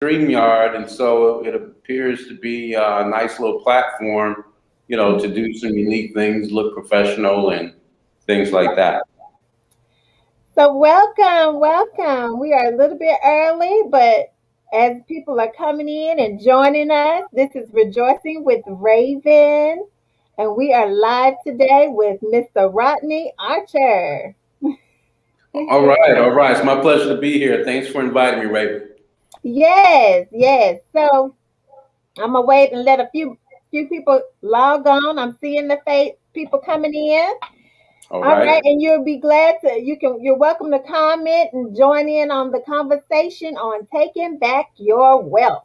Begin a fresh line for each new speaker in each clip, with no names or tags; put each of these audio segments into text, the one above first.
StreamYard, and so it appears to be a nice little platform, to do some unique things, look professional, and things like that.
So welcome, welcome. We are a little bit early, but as people are coming in and joining us, this is Rejoicing with Raven, and we are live today with Mr. Rodney Archer.
All right. It's my pleasure to be here. Thanks for inviting me, Raven.
Yes, yes. So I'm gonna wait and let a few people log on. I'm seeing the face people coming in.
All
All right,
right.
and you'll be glad to you're welcome to comment and join in on the conversation on taking back your wealth.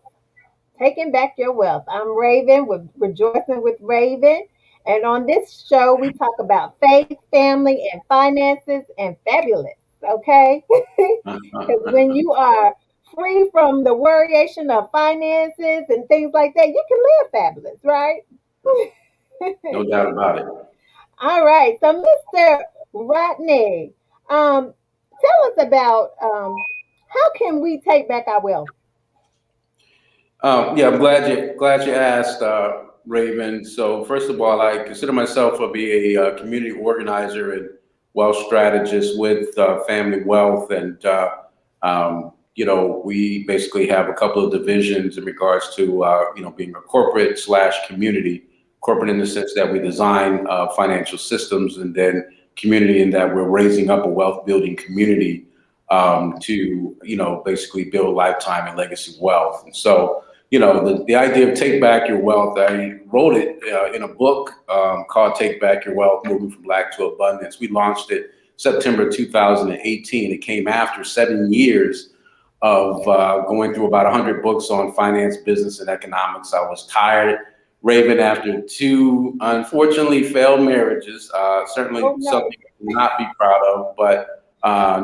Taking back your wealth. I'm Raven with Rejoicing with Raven. And on this show we talk about faith, family, and finances and fabulous. Okay? Because when you are free from the worryation of finances and things like that, you can live fabulous, right?
No doubt about it.
All right. So, Mr. Rodney, tell us about how can we take back our wealth?
Yeah, I'm glad you asked, Raven. So first of all, I consider myself to be a community organizer and wealth strategist with Family Wealth, and we basically have a couple of divisions in regards to being a corporate slash community. Corporate in the sense that we design financial systems, and then community in that we're raising up a wealth building community to basically build lifetime and legacy wealth. And so the idea of take back your wealth, I wrote it in a book called Take Back Your Wealth, Moving from Lack to Abundance. We launched it September 2018. It came after 7 years of going through about 100 books on finance, business, and economics. I was tired, Raven, after two unfortunately failed marriages. Certainly
Oh no.
something to not be proud of, but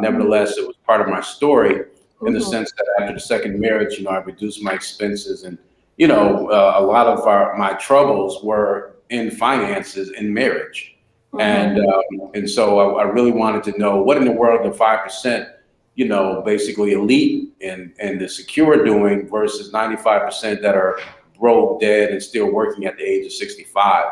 nevertheless, it was part of my story in the
Mm-hmm.
sense that after the second marriage, I reduced my expenses, and a lot of my troubles were in finances in marriage,
Mm-hmm.
and so I really wanted to know what in the world the 5%, basically elite and the secure doing versus 95% that are broke, dead, and still working at the age of 65.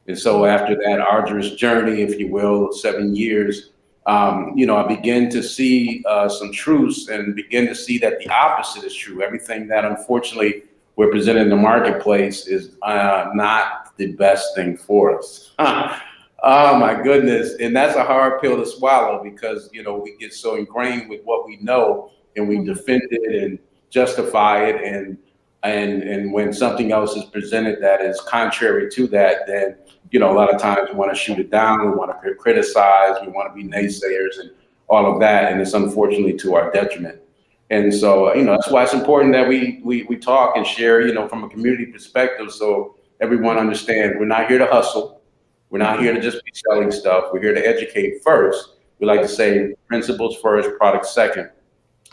And so after that arduous journey, if you will, 7 years, I begin to see some truths and begin to see that the opposite is true. Everything that unfortunately we're presented in the marketplace is not the best thing for us. Oh my goodness. And that's a hard pill to swallow because, we get so ingrained with what we know and we
Mm-hmm.
defend it and justify it. And when something else is presented that is contrary to that, then a lot of times we want to shoot it down, we want to criticize, we want to be naysayers and all of that, and it's unfortunately to our detriment. And so, that's why it's important that we talk and share, from a community perspective, so everyone understands we're not here to hustle, we're not here to just be selling stuff, we're here to educate first. We like to say principles first, product second.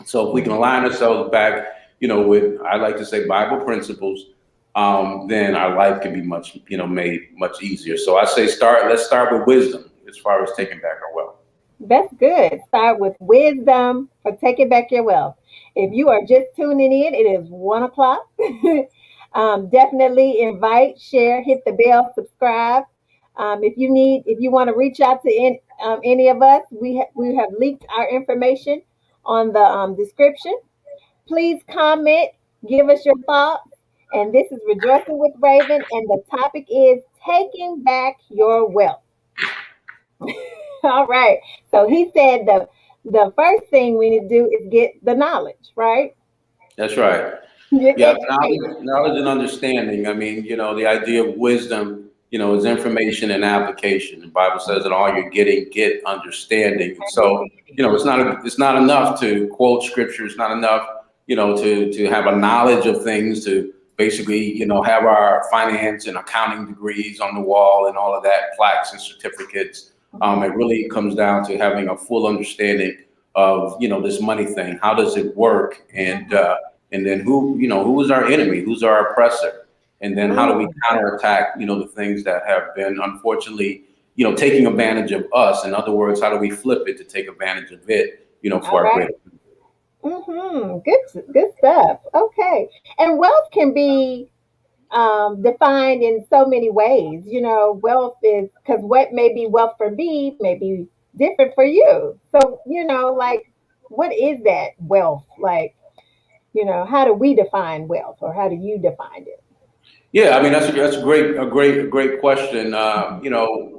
So if we can align ourselves back, with I like to say Bible principles, then our life can be much, made much easier. So I say let's start with wisdom as far as taking back our wealth.
That's good. Start with wisdom for taking back your wealth. If you are just tuning in, it is 1 o'clock. Definitely invite, share, hit the bell, subscribe. If you want to reach out to any of us, we have linked our information on the description. Please comment, give us your thoughts. And this is Rejoicing with Raven, and the topic is taking back your wealth. All right. So he said the first thing we need to do is get the knowledge, right?
That's right.
Get
Yeah,
educated.
knowledge and understanding. I mean, the idea of wisdom, is information and application. The Bible says that all you're getting, get understanding. And so, it's not enough to quote scripture. It's not enough, to have a knowledge of things, to basically, have our finance and accounting degrees on the wall and all of that, plaques and certificates. It really comes down to having a full understanding of, this money thing. How does it work? And then who is our enemy? Who's our oppressor? And then how do we
Mm,
counterattack, the things that have been unfortunately, taking advantage of us? In other words, how do we flip it to take advantage of it,
all
for our
right.
greater?
Good stuff. Okay. And wealth can be defined in so many ways. Wealth is because what may be wealth for me may be different for you. So, like, what is that wealth? Like, how do we define wealth or how do you define it?
Yeah, I mean that's a great question.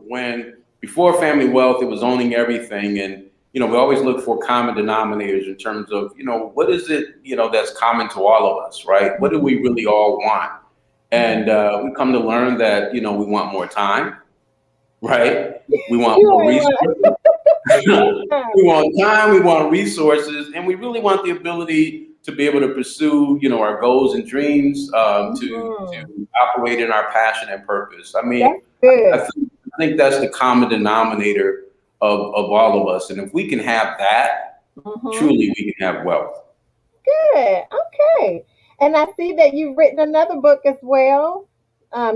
When before family wealth, it was owning everything, and we always look for common denominators in terms of what is it that's common to all of us, right? What do we really all want? And we come to learn that we want more time, right? We want
You
more
ain't
resources. We
lying.
want time, we want resources, and we really want the ability to be able to pursue, our goals and dreams,
Mhm.
to operate in our passion and purpose. I mean,
That's
I
good.
think that's the common denominator of all of us, and if we can have that,
Hmm.
truly, we can have wealth.
Good. Okay. And I see that you've written another book as well.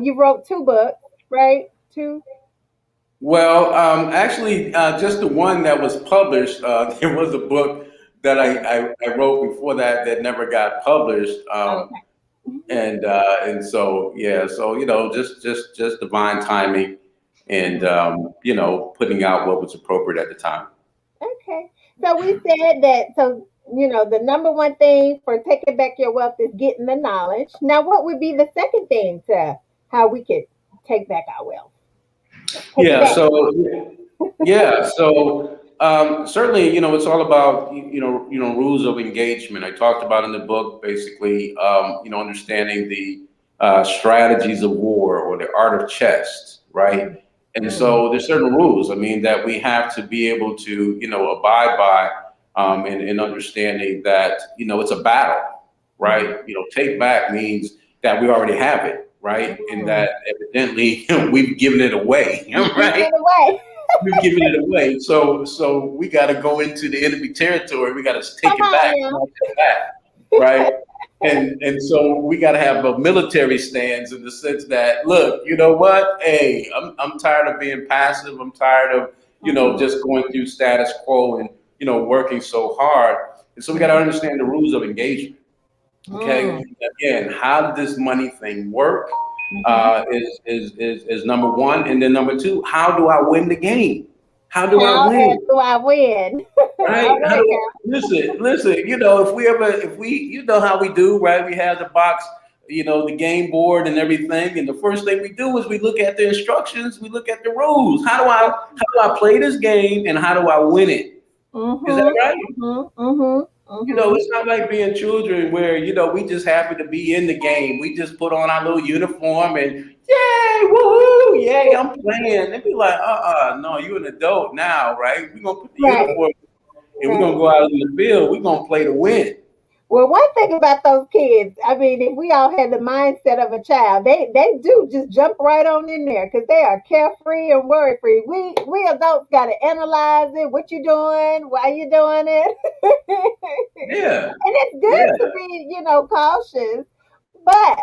You wrote two books, right? Two.
Well, actually, just the one that was published. There was a book that I wrote before that never got published.
Okay.
And so yeah, so just divine timing, and
Mhm.
putting out what was appropriate at the time.
Okay. So we said that, so, the number one thing for taking back your wealth is getting the knowledge. Now, what would be the second thing to how we could take back our wealth? Take it
Yeah,
back.
so certainly it's all about rules of engagement. I talked about in the book basically understanding the strategies of war or the art of chess, right? And
Mhm.
so there's certain rules. I mean that we have to be able to abide by, in understanding that it's a battle,
Mhm.
right? Take back means that we already have it, right? And
Mhm.
that evidently we've given it away,
You giving
right?
it away.
We've given it away. So we got to go into the enemy territory. We got to take
Come
it back,
on now.
snatch it back, right? And so we got to have a military stance in the sense that, look, you know what? Hey, I'm tired of being passive. I'm tired of
Mhm.
just going through status quo and working so hard. And so we got to
Mhm.
understand the rules of engagement. Okay,
Mm.
again, how did this money thing work?
Mhm.
Is number one, and then number two, how do I win the game? How do I
How
win?
do I win?
Right?
All
How
right,
do
girl.
listen? If we, how we do, right? We have the box, the game board and everything, and the first thing we do is we look at the instructions, we look at the rules. How do I play this game, and how do I win it? Is that
Mhm.
right?
Mhm. Mhm. Mhm.
It's not like being children where, we just happen to be in the game. We just put on our little uniform and yay, woohoo, yay, I'm playing. They'd be like, no, you're an adult now, right? We're gonna put the
Right.
uniform and we're gonna
Right.
go out in the field. We're gonna play to win.
Well, one thing about those kids, I mean, if we all had the mindset of a child, they do just jump right on in there because they are carefree and worry free. We adults got to analyze it. What you doing? Why you doing it?
Yeah,
And it's good
yeah.
to be, cautious. But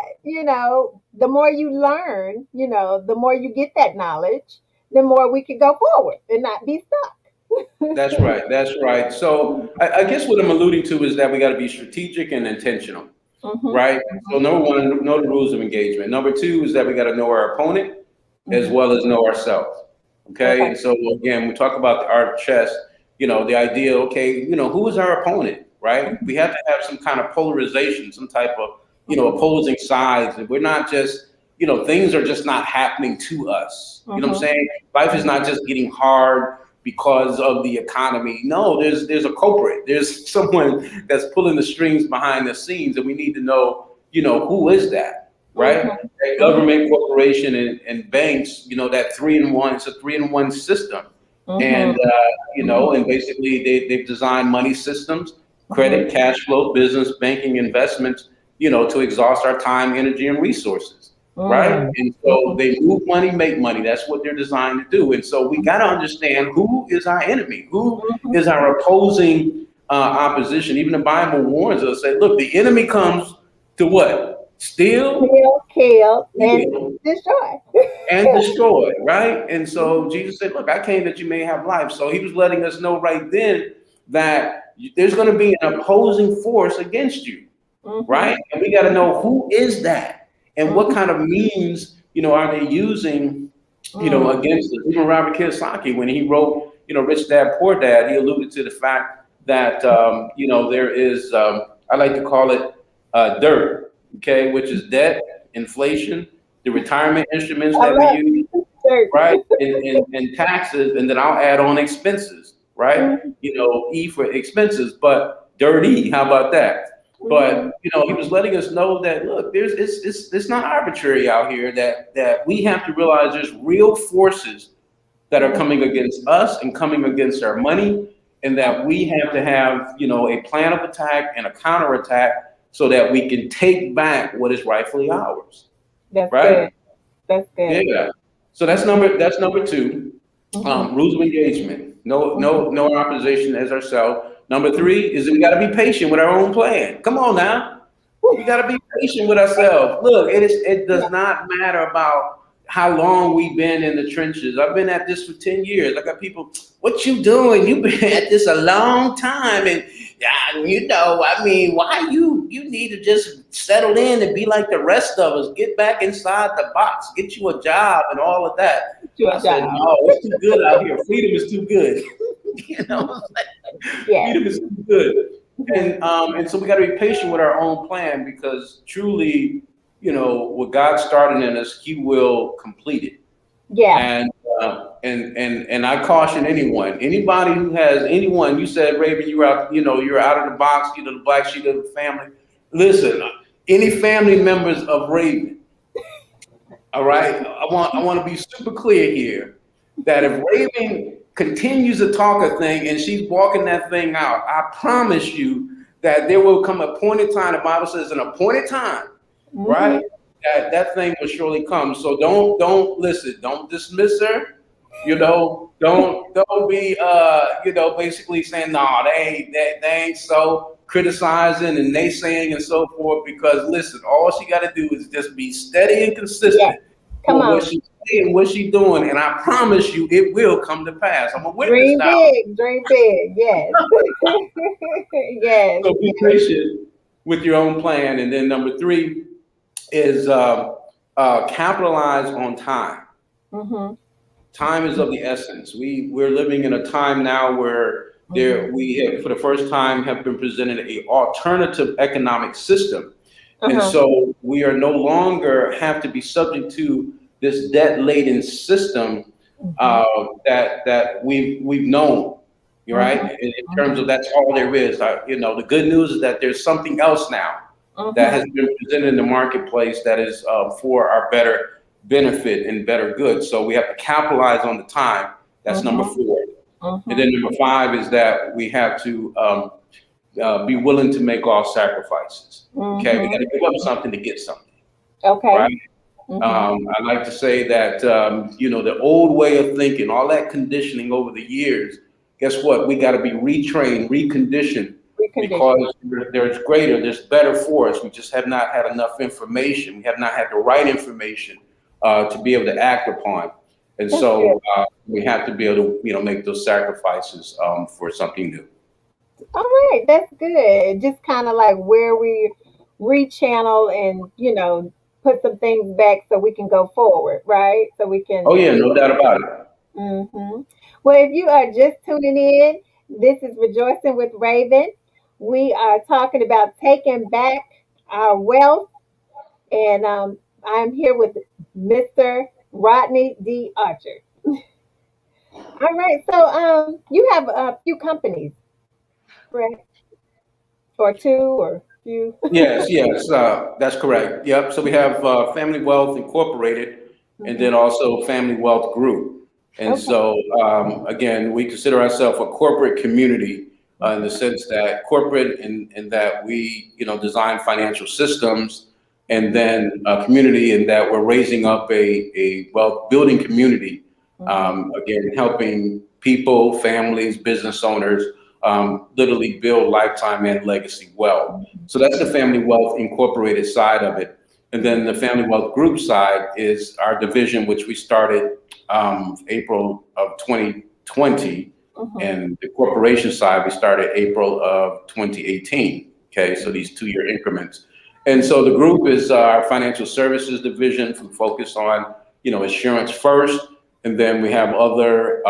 the more you learn, the more you get that knowledge, the more we can go forward and not be stuck.
That's right. That's right. So I guess what I'm alluding to is that we got to be strategic and intentional,
Mhm.
right? So number one, know the rules of engagement. Number two is that we got to know our opponent as
Mhm.
well as know ourselves. Okay.
Okay.
And so again, we talk about the art of chess, the idea, okay, who is our opponent, right? We have to have some kind of polarization, some type of,
Mhm.
opposing sides. And we're not just, things are just not happening to us. You know what I'm
Mhm.
saying? Life is
Mhm.
not just getting hard because of the economy. No, there's a culprit. There's someone that's pulling the strings behind the scenes, and we need to know, who is that, right?
Mhm.
That
Mhm.
government, corporation, and banks, that three in one. It's a three-in-one system, and
Mhm. Mhm.
and basically they've designed money systems,
Mhm.
credit, cash flow, business, banking, investments, to exhaust our time, energy, and resources, right?
Mm.
And so
Mhm.
they move money, make money. That's what they're designed to do. And so we got to understand who is our enemy, who
Mhm.
is our opposing opposition. Even the Bible warns us, say, look, the enemy comes to what? Steal,
Kill, kill, and
steal,
destroy.
and destroy, right? And so Jesus said, look, I came that you may have life. So he was letting us know right then that there's going to be an opposing force against you, right? And we got to know who is that and what kind of means, are they using, against us. Even Robert Kiyosaki, when he wrote, Rich Dad, Poor Dad, he alluded to the fact that, there is, I like to call it dirt, okay, which is debt, inflation, the retirement instruments that we use, right? And taxes, and then I'll add on expenses, right? E for expenses, but dirty. How about that? But he was letting us know that look, it's not arbitrary out here. That we have to realize there's real forces that are coming against us and coming against our money, and that we have to have a plan of attack and a counterattack so that we can take back what is rightfully ours.
That's
right?
good. That's good.
Yeah. So that's number two. Rules of engagement. No opposition as ourselves. Number three is that we got to be patient with our own plan. Come on now. We got to be patient with ourselves. Look, it does not matter about how long we've been in the trenches. I've been at this for 10 years. I got people, what you doing? You've been at this a long time. And why you need to just settle in and be like the rest of us, get back inside the box, get you a job and all of that. I said, no, it's too good out here. Freedom is too good. Freedom is too good. And so we got to be patient with our own plan, because truly, what God started in us, He will complete it. Yeah. And I caution anybody who has anyone. You said, Ravin, you're out of the box. The black sheep of the family. Listen, any family members of Ravin. All right, I want to be super clear here that if Ravin continues to talk a thing and she's walking that thing out, I promise you that there will come a point in time. The Bible says an appointed time, right? That thing will surely come. So don't listen. Don't dismiss her. Don't be basically saying no, they ain't so, criticizing and naysaying and so forth. Because listen, all she got to do is just be steady and consistent.
Come on.
What she's saying, what she's doing, and I promise you, it will come to pass. I'm a witness now.
Dream big, yes. Yes.
So be patient with your own plan. And then number three is capitalize on time. Time is of the essence. We're living in a time now where we have, for the first time, have been presented a alternative economic system. And so we are no longer have to be subject to this debt-laden system that we've known, right? In terms of that's all there is. The good news is that there's something else now that has been presented in the marketplace that is for our better benefit and better good. So we have to capitalize on the time. That's number four. And then number five is that we have to be willing to make all sacrifices. Okay, we got to give up something to get something.
Okay.
Right. I like to say that the old way of thinking, all that conditioning over the years. Guess what? We got to be retrained, reconditioned, because there's better for us. We just have not had enough information. We have not had the right information to be able to act upon. And so we have to be able to make those sacrifices for something new.
All right, that's good. Just kind of like where we rechannel and put some things back so we can go forward, right? So we can.
Oh yeah, no doubt about it.
Well, if you are just tuning in, this is Rejoicing with Ravin. We are talking about taking back our wealth, and I'm here with Mr. Rodney D. Archer. All right, so you have a few companies, correct? Or two, or few?
Yes, that's correct. Yep. So we have Family Wealth Incorporated, and then also Family Wealth Group. And so again, we consider ourselves a corporate community in the sense that corporate in that we design financial systems, and then a community in that we're raising up a wealth building community. Again, helping people, families, business owners literally build lifetime and legacy wealth. So that's the Family Wealth Incorporated side of it. And then the Family Wealth Group side is our division, which we started April of 2020.
Mm-hmm.
And the corporation side, we started April of 2018. Okay, so these 2-year increments. And so the group is our financial services division. We focus on, insurance first, and then we have other,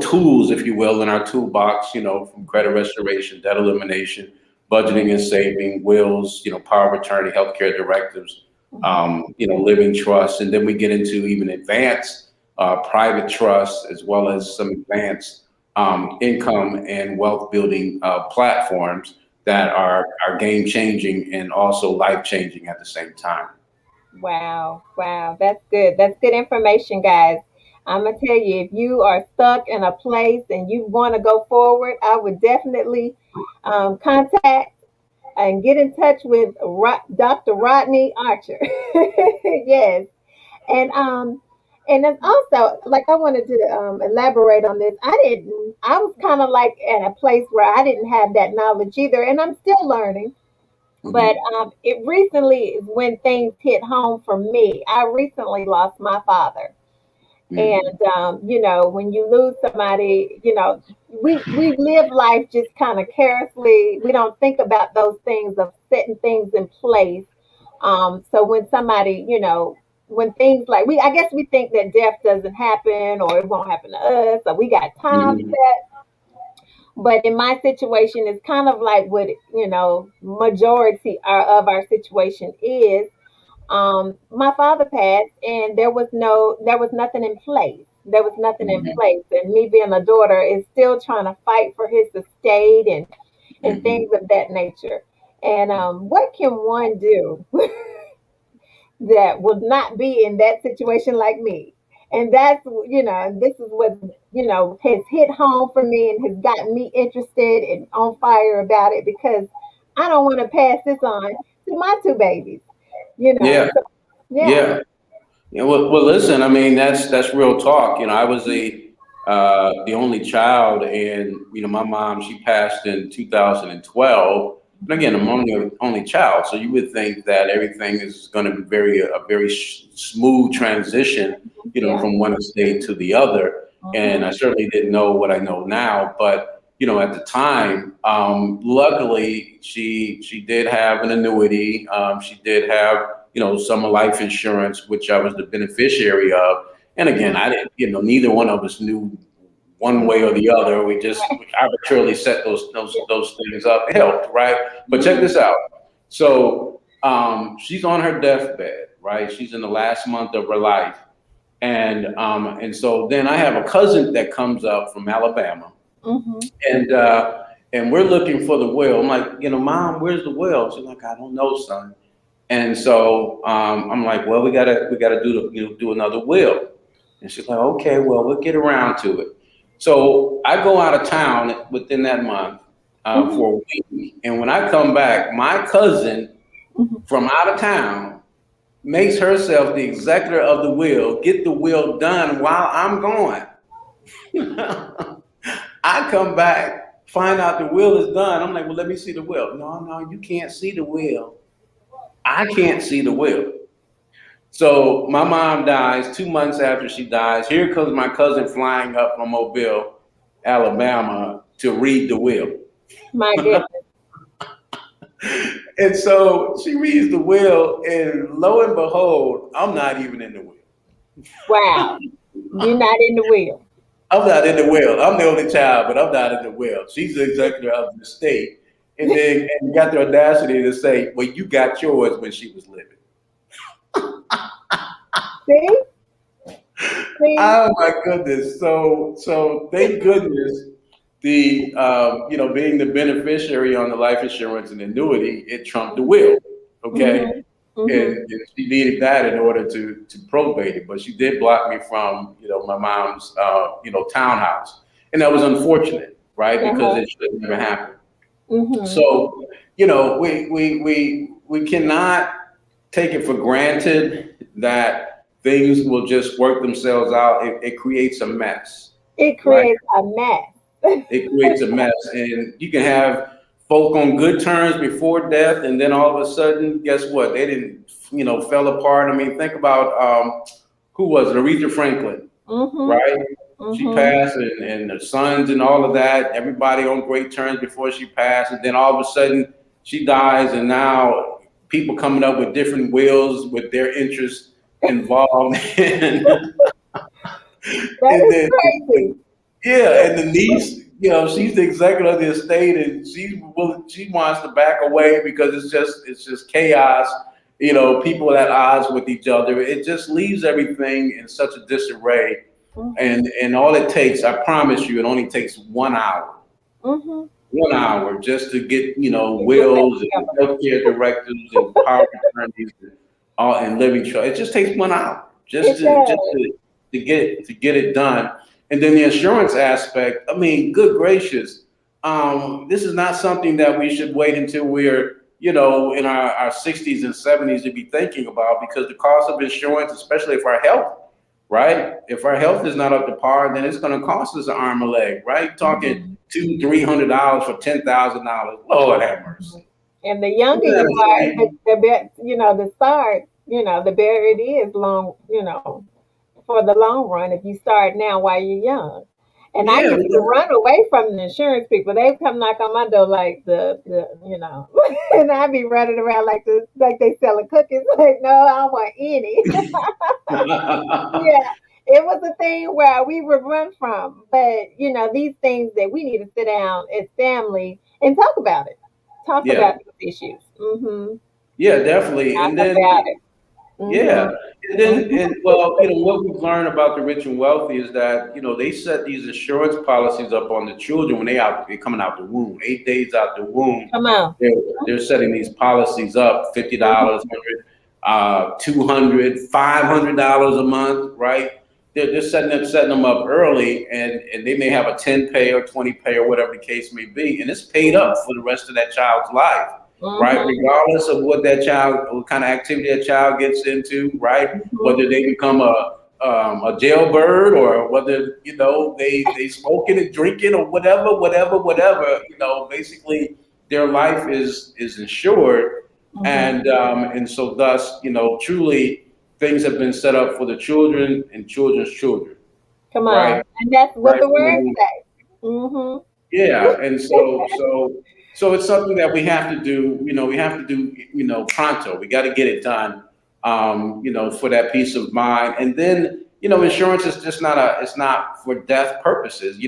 tools, if you will, in our toolbox, from credit restoration, debt elimination, budgeting and saving, wills, power of attorney, healthcare directives, living trust. And then we get into even advanced private trust, as well as some advanced income and wealth building platforms that are game changing and also life changing at the same time.
Wow, wow, that's good. That's good information, guys. I'm gonna tell you, if you are stuck in a place and you want to go forward, I would definitely contact and get in touch with Dr. Rodney Archer. Yes, and then also, like, I wanted to elaborate on this. I was kind of like at a place where I didn't have that knowledge either, and I'm still learning. But
Hmm.
it recently is when things hit home for me. I recently lost my father.
Hmm.
And when you lose somebody, we live life just kind of carelessly. We don't think about those things of setting things in place. So when somebody, when things like I guess we think that death doesn't happen or it won't happen to us, or we got time
Hmm.
set. But in my situation, it's kind of like what majority of our situation is. My father passed, and there was nothing in place. There was nothing in
Hmm.
place, and me being a daughter is still trying to fight for his estate and
Hmm.
things of that nature. And what can one do that will not be in that situation like me? And that's, this is what, has hit home for me and has gotten me interested and on fire about it because I don't want to pass this on to my two babies,
Yeah,
So, yeah.
yeah. Yeah, well, listen. I mean, that's real talk. I was the only child, and my mom, she passed in 2012. And again, I'm only only child, so you would think that everything is going to be a very smooth transition,
Yeah.
from one estate to the other. And
Mhm.
I certainly didn't know what I know now, but at the time, luckily, she did have an annuity. She did have some life insurance, which I was the beneficiary of. And again,
Mhm.
I didn't, neither one of us knew one way or the other. We arbitrarily set those things up. It helped, right? But check
Mhm.
this out. So she's on her deathbed, right? She's in the last month of her life. And so then I have a cousin that comes up from Alabama,
Mhm.
and we're looking for the will. I'm like, Mom, where's the will? She's like, I don't know, son. And so I'm like, well, we gotta do another will. And she's like, okay, well, we'll get around to it. So I go out of town within that month
Mhm.
for a week, and when I come back, my cousin
Mhm.
from out of town makes herself the executor of the will, get the will done while I'm gone. I come back, find out the will is done. I'm like, well, let me see the will. No, no, you can't see the will. I can't see the will. So my mom dies 2 months after she dies. Here comes my cousin flying up from Mobile, Alabama, to read the will.
My goodness.
And so she reads the will, and lo and behold, I'm not even in the will.
Wow. You're not in the wheel.
I'm not in the will. I'm the only child, but I'm not in the will. She's the executor of the estate. And got the audacity to say, well, you got yours when she was living.
See? See?
Oh my goodness. So thank goodness being the beneficiary on the life insurance and annuity, it trumped the will. Okay.
Mhm.
And
Mhm.
she needed that in order to probate it, but she did block me from, my mom's, townhouse. And that was unfortunate, right? Because
Uh-huh.
it should never happen.
Mhm.
So, we cannot take it for granted that things will just work themselves out. It creates a mess,
It
right?
creates a mess.
It creates a mess, and you can have folk on good terms before death, and then all of a sudden, guess what? They didn't, fell apart. I mean, think about who was it? Aretha Franklin,
Mhm.
right? She
Mm-hmm.
passed, and the sons and all of that, everybody on great terms before she passed, and then all of a sudden she dies, and now people coming up with different wills with their interests involved,
That
and
is
then
crazy.
yeah, and the niece, she's the executive of the estate, and she wants to back away because it's just chaos. People at odds with each other. It just leaves everything in such a disarray.
Mm-hmm.
And all it takes, I promise you, it only takes 1 hour.
Mm-hmm.
1 hour just to get,
Get your family
wills and
together.
healthcare directives and power of attorneys and living trust. It just takes 1 hour just
It
to just
does.
to get it done. And then the insurance aspect, I mean, good gracious, this is not something that we should wait until we're, in our 60s and 70s to be thinking about, because the cost of insurance, especially if our health, right? If our health is not up to par, then it's going to cost us an arm and a leg, right? Talking
Mhm.
$200-300 for $10,000. Lord have mercy.
And the
You
younger
know what
you
I'm
are,
saying?
the start, the better it is long, for the long run if you start now while you're young. And I
Yeah,
used to run away from the insurance people. They come knock on my door like and I be running around like they selling cookies. Like, no, I don't want any. Yeah, it was a thing where we would run from. But these things that we need to sit down as family and talk about it. Talk
yeah,
about these issues. Mm-hmm.
yeah, definitely.
Talk
And then
about it.
yeah,
Mm-hmm.
and then
Mm-hmm.
and well, what we've learned about the rich and wealthy is that they set these insurance policies up on the children when they're coming out the womb, 8 days out the womb.
Come on.
They're setting these policies up, $50,
Mm-hmm.
200, $500 a month, right? They're setting them up early, and they may have a 10 pay or 20 pay or whatever the case may be, and it's paid up for the rest of that child's life, right?
Mm-hmm.
Regardless of what kind of activity that child gets into, right?
Mm-hmm.
Whether they become a jailbird, or whether they smoking and drinking or whatever. Basically their life is insured,
Mm-hmm.
and so thus truly things have been set up for the children and children's children,
Come on.
right?
And that's what
Right
the
from the
words
womb.
say. Mm-hmm.
Yeah, and so it's something that we have to do. We have to do. Pronto. We got to get it done. For that peace of mind. And then insurance is just not a. It's not for death purposes.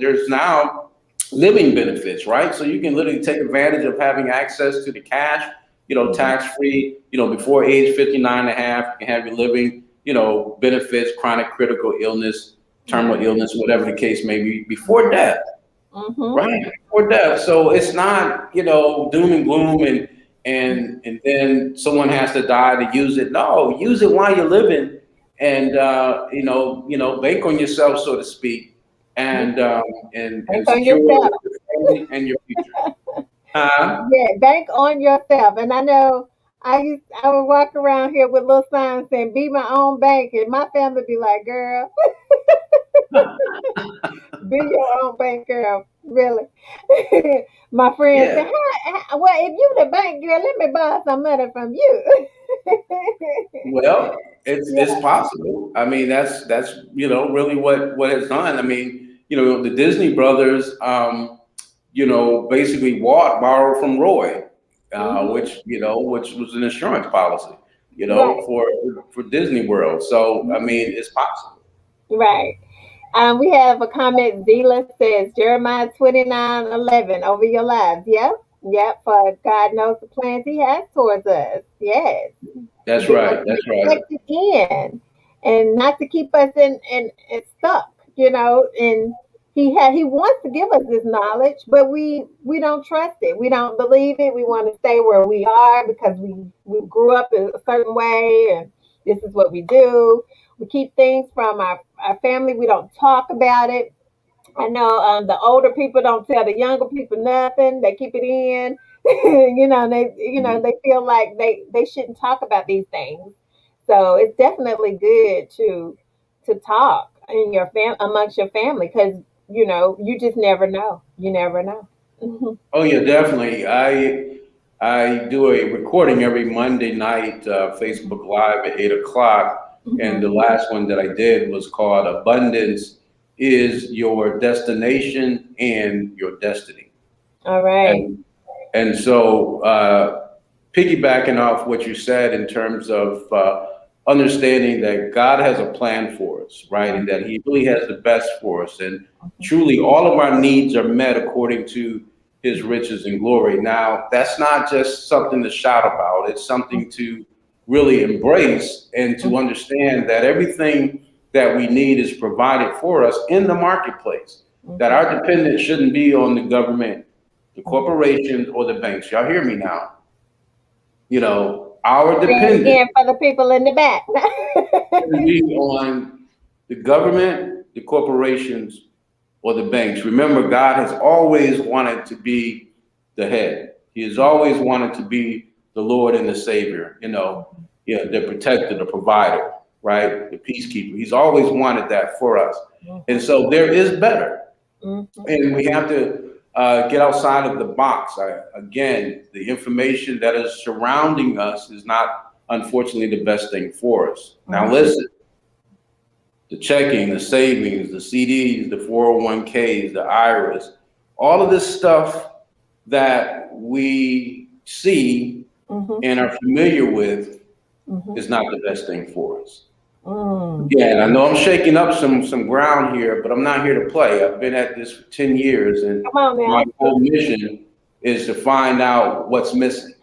There's now living benefits, right? So you can literally take advantage of having access to the cash.
Mm-hmm.
Tax free. Before age 59 and a half, you can have your living. Benefits, chronic critical illness, terminal
Mm-hmm.
illness, whatever the case may be, before death.
Mm-hmm.
Right, or death. So it's not, doom and gloom, and then someone has to die to use it. No, use it while you're living, and bank on yourself, so to speak, and
Bank on
secure
yourself.
your family and your future. Uh,
Yeah, bank on yourself. And I know I would walk around here with little signs saying "Be my own bank," and my family be like, "Girl, be your own bank, girl." Really. My friend
yeah.
said, well, if you the bank girl, let me borrow some money from you."
Well, it's
Yeah.
possible. I mean, that's really what it's done. I mean, the Disney brothers, basically borrowed from Roy,
Hmm.
which was an insurance policy,
Right.
for Disney World. So I mean, it's possible.
Right. We have a comment. Zila says Jeremiah 29:11 over your lives. Yep. Yep. For God knows the plans He has towards us. Yes. To
That's
give us
right.
an
That's right.
expected end, and not to keep us in stuck. And He wants to give us this knowledge, but we don't trust it. We don't believe it. We want to stay where we are because we grew up in a certain way, and this is what we do. We keep things from our family. We don't talk about it. I know the older people don't tell the younger people nothing. They keep it in. They feel like they shouldn't talk about these things. So it's definitely good to talk in your amongst your family, because you just never know. You never know. Hmm.
Oh yeah, definitely. I do a recording every Monday night, Facebook Live at 8 o'clock, and the
Hmm.
last one that I did was called "Abundance is your destination and your destiny.
All right.
And so, piggybacking off what you said in terms of understanding that God has a plan for us, right? And that He really has the best for us. And truly, all of our needs are met according to His riches and glory. Now, that's not just something to shout about, it's something to really embrace and to understand that everything that we need is provided for us in the marketplace, that our dependence shouldn't be on the government, the corporations, or the banks. Y'all hear me now? You know, our
Say it
dependence
again for the people in the back.
shouldn't be on the government, the corporations, or the banks. Remember, God has always wanted to be the head. He has always wanted to be the Lord and the Savior, yeah, the protector, the provider, right? The peacekeeper. He's always wanted that for us. And so there is better. And we have to get outside of the box. Again, the information that is surrounding us is not, unfortunately, the best thing for us. Now, listen, the checking, the savings, the CDs, the 401ks, the IRAs, all of this stuff that we see and are familiar with is not the best thing for us. Yeah, and I know I'm shaking up some ground here, but I'm not here to play. I've been at this for 10 years, and
Come on
my
now.
whole mission is to find out what's missing,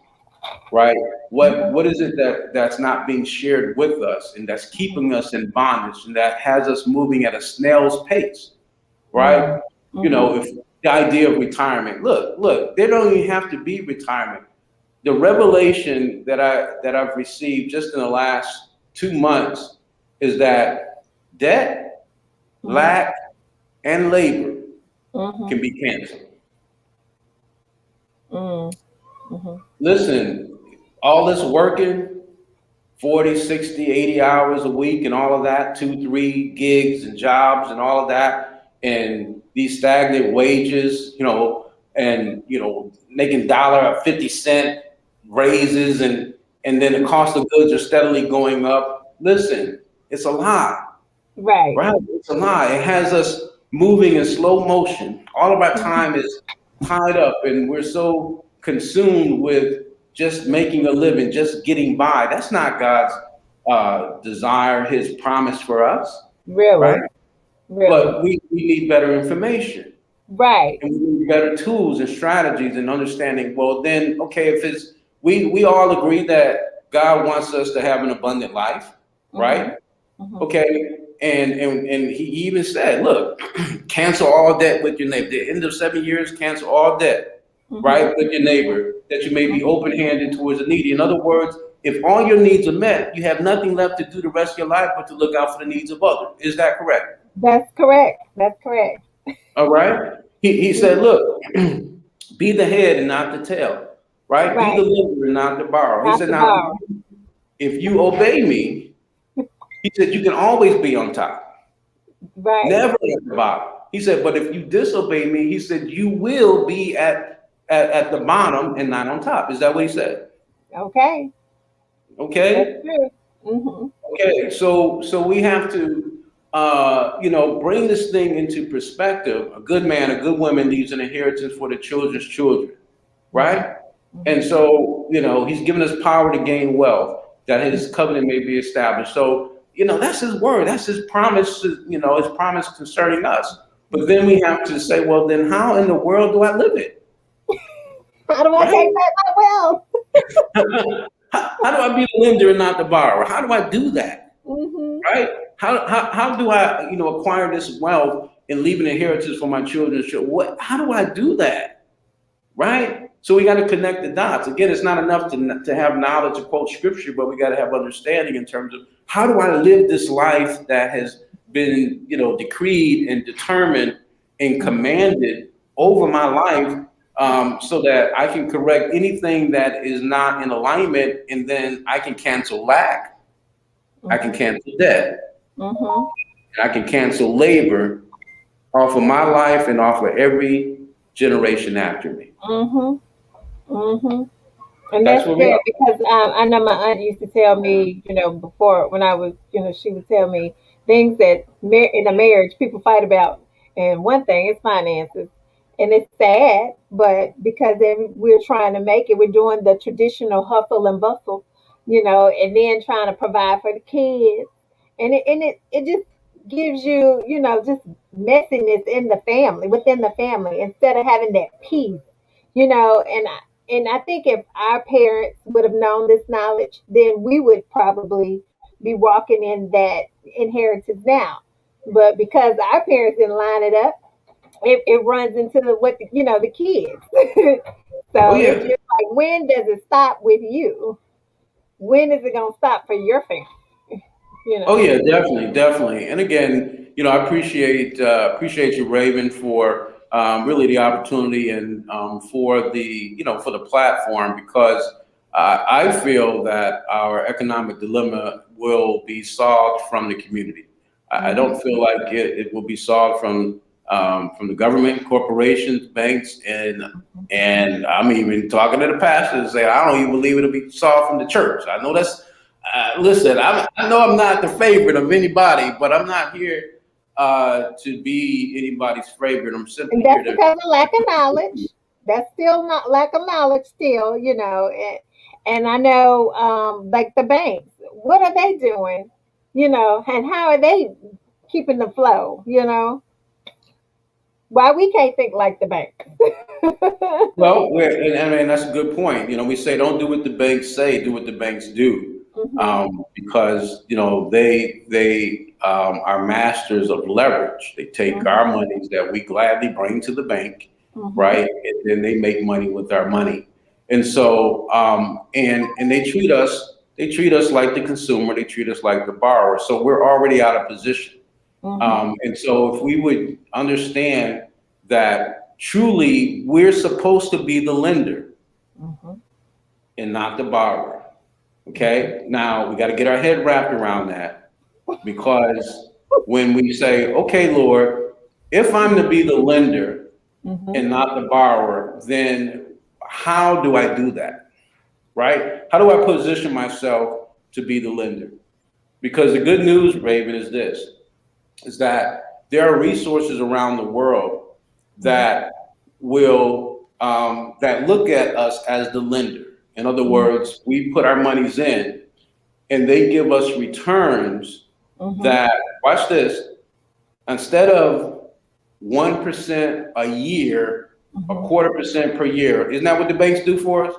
right? What is it that's not being shared with us and that's keeping us in bondage and that has us moving at a snail's pace, right? You know, if the idea of retirement, look, there don't even have to be retirement. The revelation that I've received just in the last 2 months is that debt, lack, and labor can be canceled. Listen, all this working, 40, 60, 80 hours a week and all of that, 2, 3 gigs and jobs and all of that, and these stagnant wages, and making $1.50 raises and then the cost of goods are steadily going up. Listen, it's a lie.
Right.
Right? It's a lie. It has us moving in slow motion. All of our time is tied up, and we're so consumed with just making a living, just getting by. That's not God's desire, His promise for us,
Really.
right?
Really.
But we need better information.
Right.
And we need better tools and strategies and understanding. Well, then, okay, if it's we all agree that God wants us to have an abundant life, right? Okay, and He even said, look, cancel all debt with your neighbor. The end of 7 years, cancel all debt, right, with your neighbor, that you may be open-handed towards the needy. In other words, if all your needs are met, you have nothing left to do the rest of your life but to look out for the needs of others. Is that correct?
That's correct. That's correct.
All right. He said, look, be the head and not the tail, right? Be the
Right.
lender and not the borrower. He
Not
said,
the
now,
bar.
if you obey me, he said, you can always be on top,
Right.
never at the bottom. He said, but if you disobey me, he said, you will be at the bottom and not on top. Is that what he said?
Okay.
Okay.
That's true.
Okay. So we have to, bring this thing into perspective. A good man, a good woman leaves an inheritance for the children's children, right? And so, he's given us power to gain wealth, that his covenant may be established. So, that's his word. That's his promise, his promise concerning us. But then we have to say, well, then how in the world do I live it?
How do I
Right?
take back my wealth?
How do I be the lender and not the borrower? How do I do that?
Mm-hmm.
Right? How do I, acquire this wealth and leave an inheritance for my children? How do I do that? Right? So we got to connect the dots. Again, it's not enough to have knowledge to quote scripture, but we got to have understanding in terms of how do I live this life that has been, decreed and determined and commanded over my life, so that I can correct anything that is not in alignment, and then I can cancel lack, I can cancel debt,
Mm-hmm.
and I can cancel labor off of my life and off of every generation after me.
Mm-hmm. Mm-hmm. And
That's
that's
what we
good
are.
because I know my aunt used to tell me, before when I was, she would tell me things that in a marriage people fight about. And one thing is finances. And it's sad, but because we're trying to make it, we're doing the traditional hustle and bustle, and then trying to provide for the kids. And it just gives you, just messiness in the family, within the family, instead of having that peace, and I think if our parents would have known this knowledge, then we would probably be walking in that inheritance now. But because our parents didn't line it up, it runs into the kids.
Oh
So it's
yeah.
just like, when does it stop with you? When is it gonna stop for your family? You
Oh
know.
yeah, definitely, definitely. And again, I appreciate you, Raven, for really the opportunity and for the for the platform, because I feel that our economic dilemma will be solved from the community. I
Hmm.
don't feel like it will be solved from the government, corporations, banks, and I'm even talking to the pastors saying I don't even believe it'll be solved from the church. I know that's listen, I know I'm not the favorite of anybody, but I'm not here to be anybody's favorite. I'm
And
simply here
that's
to.
because of lack of knowledge. That's still not lack of knowledge, still, and I know, like the banks, what are they doing? And how are they keeping the flow? Why we can't think like the bank?
Well, and I mean that's a good point. We say don't do what the banks say, do what the banks do,
Hmm.
because they are masters of leverage. They take
Hmm.
our monies that we gladly bring to the bank,
Hmm.
right, and then they make money with our money. And so and they treat us like the consumer. They treat us like the borrower. So we're already out of position.
Hmm.
And so if we would understand that truly we're supposed to be the lender
Hmm.
and not the borrower. Okay. Now we got to get our head wrapped around that, because when we say, okay, Lord, if I'm to be the lender
Hmm.
and not the borrower, then how do I do that? Right? How do I position myself to be the lender? Because the good news, Raven, is that there are resources around the world that that look at us as the lender. In other words, we put our monies in, and they give us returns
Hmm.
that, watch this, instead of 1% a year, a
Hmm.
1/4% per year. Isn't that what the banks do for us?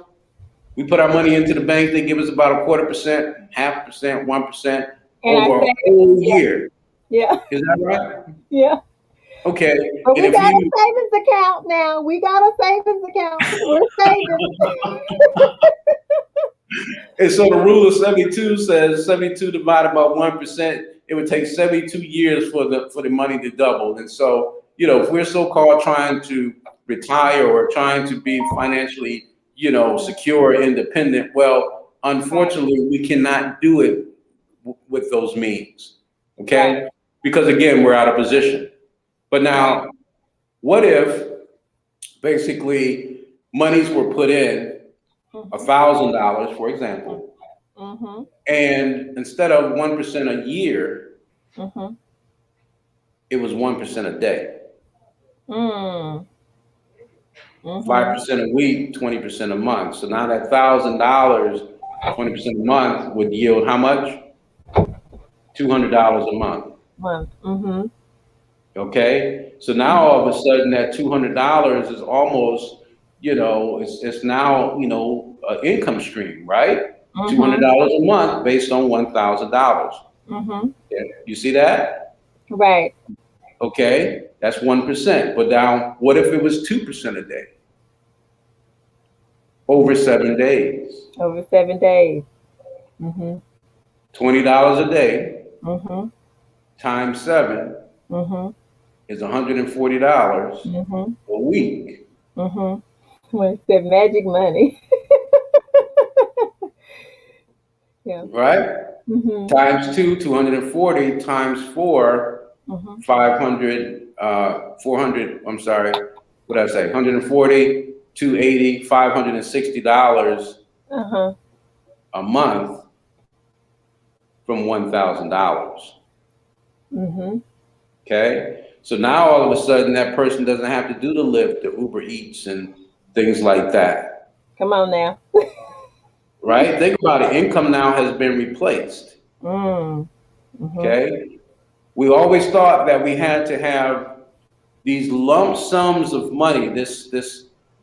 We put our money into the bank, they give us about a 1/4%, 0.5%, 1%
And I
over a
say,
whole
yeah,
year.
yeah,
Is that right?
yeah.
Okay.
But
And
we
if
got a
you
savings account now. We got a savings account. We're saving.
And so the rule of 72 says 72 divided by 1%, it would take 72 years for the money to double. And so, if we're so-called trying to retire or trying to be financially, secure, independent, well,
Right,
unfortunately, we cannot do it with those means.
right.
Okay? Because again, we're out of position. But
Right.
now, what if basically monies were put in
Mhm.
$1,000, for example,
Mhm.
and instead of 1% a year,
Mhm.
it was 1% a day,
Mm. Mhm.
5% a week, 20% a month. So now that $1,000, 20% a month would yield how much? $200 a month.
Month. Mhm.
Okay. So now
Mhm.
all of a sudden that $200 is almost, it's now, an income stream, right?
Mhm.
$200 a month based on $1,000.
Mhm.
Yeah. You see that?
Right.
Okay, that's 1%. But now, what if it was 2% a day over 7 days?
Over 7 days. Mhm.
$20 a day
Mhm.
times seven
Mhm.
is $140
Mhm.
a week,
Mhm. What's that magic money? Yeah.
right?
Mhm.
Times two, 240, times four,
Mhm.
500, 400, I'm sorry, what did I say? 140, 280, $560
Uh huh.
a month from $1,000.
Mhm.
Okay. So now all of a sudden that person doesn't have to do the Lyft, the Uber Eats and things like that.
Come on now.
Right? Think about it. Income now has been replaced.
Mm. Mhm.
Okay. We always thought that we had to have these lump sums of money, this,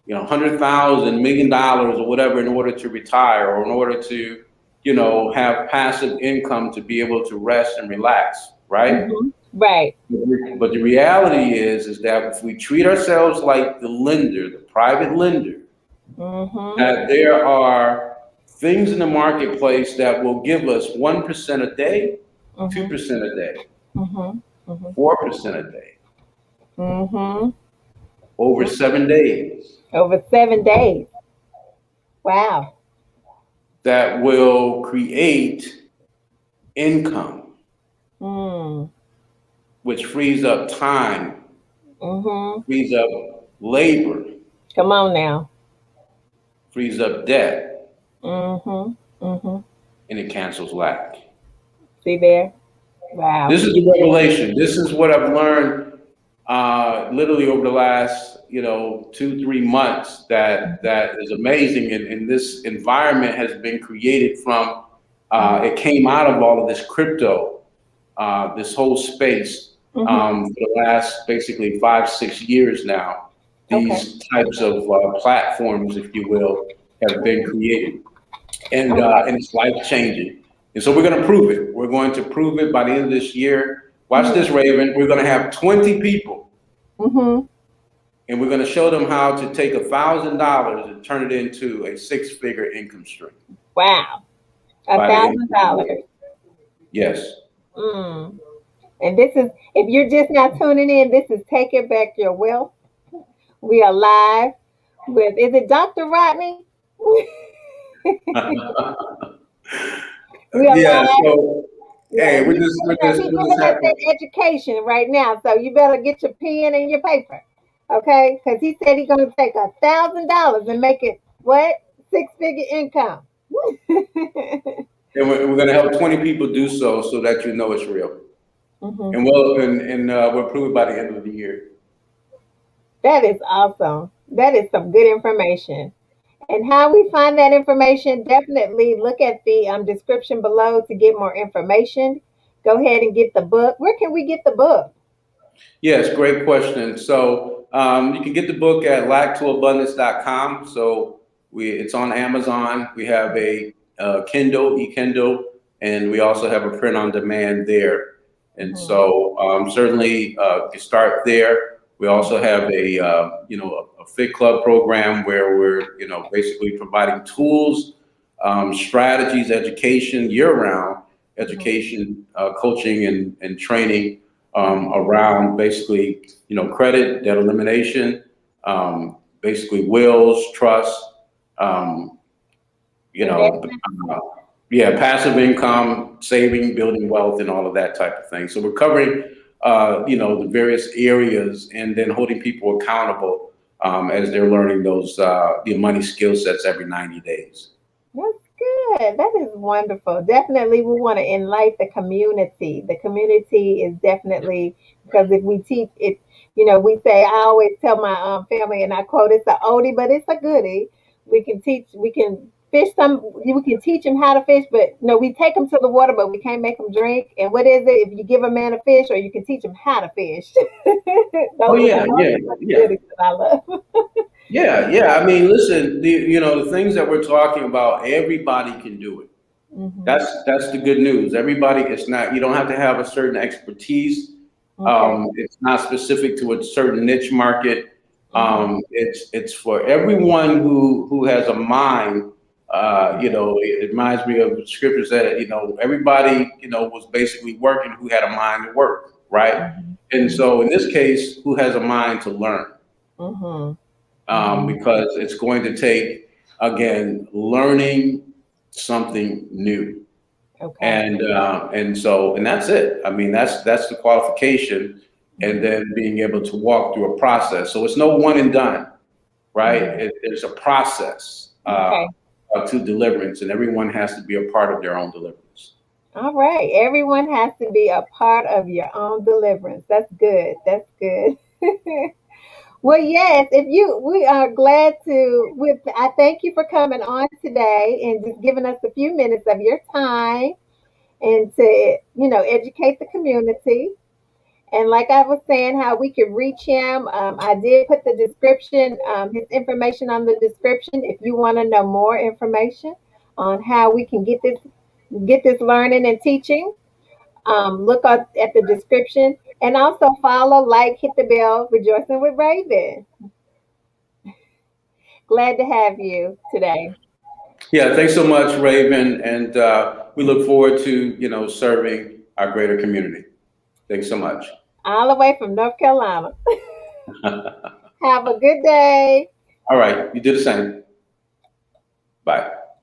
$100,000, $1 million or whatever in order to retire or in order to, have passive income to be able to rest and relax. Right.
Mhm. Right.
But the reality is that if we treat ourselves like the lender, the private lender,
Mhm.
that there are things in the marketplace that will give us 1% a day,
Mhm.
2% a day,
Mhm. Mhm.
4% a day,
Mhm.
over 7 days,
Over 7 days. Wow.
that will create income,
Mm.
which frees up time,
Mhm.
frees up labor,
Come on now.
frees up debt,
Mhm. Mhm.
and it cancels lack.
See there? Wow.
This is the revelation. This is what I've learned literally over the last, 2, 3 months that is amazing. And this environment has been created from, it came out of all of this crypto, this whole space
Mhm.
for the last basically 5, 6 years now.
Okay.
These types of platforms, if you will, have been created
Okay.
and it's life changing. And so we're going to prove it. We're going to prove it by the end of this year. Watch
Mhm.
this, Raven. We're going to have 20 people,
Mhm.
and we're going to show them how to take $1,000 and turn it into a six-figure income stream
Wow. A
by the end
thousand
of the year.
dollars.
Yes.
Mm. And this is, if you're just not tuning in, this is Taking Back Your Wealth. We are live with, is it Dr. Rodney? We are
Yeah.
live.
So,
Yeah,
hey,
and he
we're just
giving us
happy.
that education right now. So you better get your pen and your paper, okay? Because he said he's gonna take $1,000 and make it what? 6-figure income.
And we're going to help 20 people do so that you know it's real.
Mhm.
And we'll prove it by the end of the year.
That is awesome. That is some good information. And how we find that information, definitely look at the description below to get more information. Go ahead and get the book. Where can we get the book?
Yes, great question. So you can get the book at lacktoabundance.com. So it's on Amazon. We have a Kindle, e-Kindle, and we also have a print on demand there. And
Mhm.
so certainly you can start there. We also have a Fit Club program where we're, basically providing tools, strategies, education year round,
Mhm.
education, coaching and training
Mhm.
around basically, credit, debt elimination, basically wills, trust, um, you know,
Investment.
uh, yeah, passive income, saving, building wealth, and all of that type of thing. So we're covering, the various areas and then holding people accountable as they're learning those the money skill sets every 90 days.
That's good. That is wonderful. Definitely, we want to enlighten the community. The community is definitely, because if we teach it, we say, I always tell my family, and I quote, it's a oldie, but it's a goodie. We can fish them, we can teach them how to fish, but no, we take them to the water, but we can't make them drink. And what is it? If you give a man a fish, or you can teach him how to fish.
Oh
Those
yeah, yeah,
are the
yeah.
goodies that I love.
Yeah, yeah. I mean, listen, the things that we're talking about, everybody can do it.
Hmm.
That's the good news. Everybody, it's not, you don't have to have a certain expertise.
Okay.
It's not specific to a certain niche market.
Hmm.
It's for everyone who has a mind. It reminds me of scriptures that, everybody, was basically working who had a mind to work, right?
Hmm.
And
Hmm.
so in this case, who has a mind to learn?
Hmm. Hmm.
Because it's going to take, again, learning something new.
Okay.
And that's it. I mean, that's the qualification, and
Hmm.
then being able to walk through a process. So it's no one and done, right?
Hmm.
There's a process
Okay.
to deliverance, and everyone has to be a part of their own deliverance.
All right. Everyone has to be a part of your own deliverance. That's good. That's good. Well, yes, if you, we are glad to, with, I thank you for coming on today and just giving us a few minutes of your time and to, educate the community. And like I was saying, how we could reach him, I did put the description, his information on the description. If you want to know more information on how we can get this learning and teaching, look up at the description and also follow, like, hit the bell, rejoicing with Raven. Glad to have you today.
Yeah, thanks so much, Raven, and we look forward to serving our greater community. Thanks so much.
All the way from North Carolina. Have a good day.
All right, you do the same. Bye.